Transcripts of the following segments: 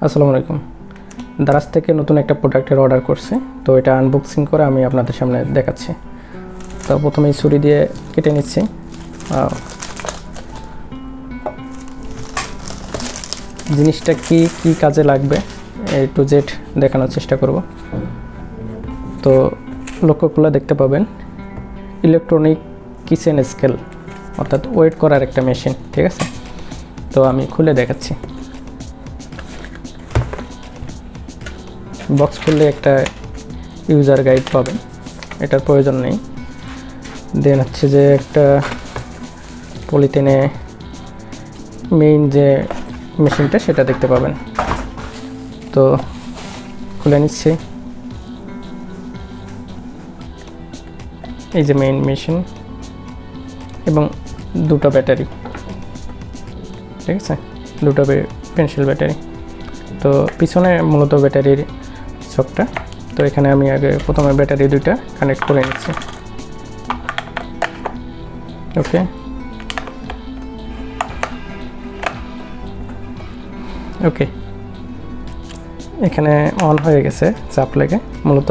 আসসালামু আলাইকুম। দারাজ থেকে নতুন একটা প্রোডাক্টের অর্ডার করছি, তো এটা আনবক্সিং করে আমি আপনাদের সামনে দেখাচ্ছি। তো প্রথমে ছুরি দিয়ে কেটে নিচ্ছি। জিনিসটা কি কি কাজে লাগবে A to Z দেখানোর চেষ্টা করব। তো লক্ষ্য করলে দেখতে পাবেন ইলেকট্রনিক কিচেন স্কেল, অর্থাৎ ওয়েট করার একটা মেশিন, ঠিক আছে। তো আমি খুলে দেখাচ্ছি। বক্স খুললে একটা ইউজার গাইড পাবেন, এটার প্রয়োজন নেই। দেন হচ্ছে যে একটা পলিথিনে মেইন যে মেশিনটা সেটা দেখতে পাবেন। তো খুলে নিচ্ছি। এই যে মেইন মেশিন এবং দুটো ব্যাটারি, ঠিক আছে, দুটো পেন্সিল ব্যাটারি। তো পিছনে মূলত ব্যাটারির চকটা। তো এখানে আমি আগে প্রথমে ব্যাটারি দুইটা কানেক্ট করে নিচ্ছি। ওকে, ওকে, এখানে অন হয়ে গেছে চাপ লেগে। মূলত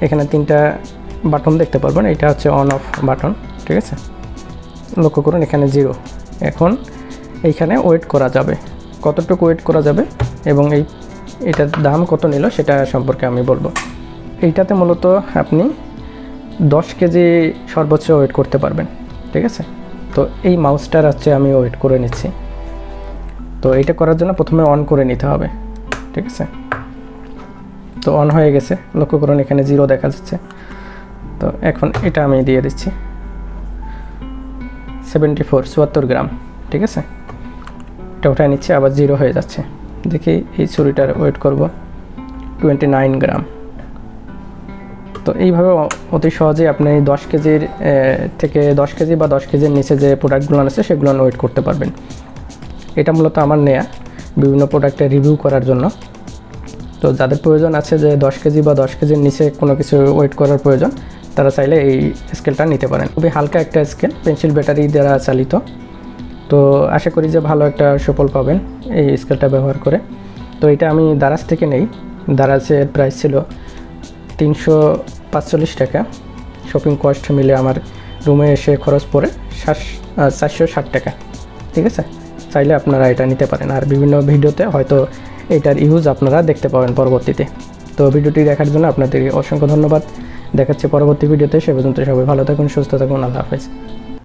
এখানে তিনটা বাটন দেখতে পারবেন, এটা হচ্ছে অন অফ বাটন, ঠিক আছে। লক্ষ্য করুন এখানে 0। এখন এইখানে ওয়েট করা যাবে, কতটুকু ওয়েট করা যাবে এবং এটার দাম কত নিল সেটা সম্পর্কে আমি বলবো। এইটাতে মূলত আপনি 10 কেজি সর্বোচ্চ ওয়েট করতে পারবেন, ঠিক আছে। তো এই মাউসটার হচ্ছে আমি ওয়েট করে নিচ্ছি। তো এইটা করার জন্য প্রথমে অন করে নিতে হবে, ঠিক আছে। তো অন হয়ে গেছে, লক্ষ্য করুন এখানে 0 দেখা যাচ্ছে। তো এখন এটা আমি দিয়ে দিচ্ছি 74 গ্রাম, ঠিক আছে। এটা উঠায় নিচ্ছে, আবার 0 হয়ে যাচ্ছে। দেখি এই ছুরিটার ওয়েট করব 29 গ্রাম। তো এইভাবে অতি সহজেই আপনি 10 কেজির থেকে 10 কেজি বা 10 কেজির নিচে যে প্রোডাক্টগুলো আছে সেগুলো ওয়েট করতে পারবেন। এটা মূলত আমার নেয়া বিভিন্ন প্রোডাক্টের রিভিউ করার জন্য। তো যাদের প্রয়োজন আছে যে 10 কেজি বা 10 কেজির নিচে কোনো কিছু ওয়েট করার প্রয়োজন, তারা চাইলে এই স্কেলটা নিতে পারেন। খুবই হালকা একটা স্কেল, পেন্সিল ব্যাটারি দ্বারা চালিত। তো আশা করি যে ভালো একটা সুফল পাবেন এই স্কেলটা ব্যবহার করে। তো এটা আমি দারাজ থেকে নেই। দারাজের প্রাইস ছিল 345 টাকা। শপিং কস্ট মিলে আমার রুমে এসে খরচ পড়ে 460 টাকা, ঠিক আছে। চাইলে আপনারা এটা নিতে পারেন। আর বিভিন্ন ভিডিওতে হয়তো এটার ইউজ আপনারা দেখতে পাবেন পরবর্তীতে। তো ভিডিওটি দেখার জন্য আপনাদেরকে অসংখ্য ধন্যবাদ। দেখাচ্ছে পরবর্তী ভিডিওতে। সে পর্যন্ত সবাই ভালো থাকুন, সুস্থ থাকুন। আল্লাহ হাফেজ।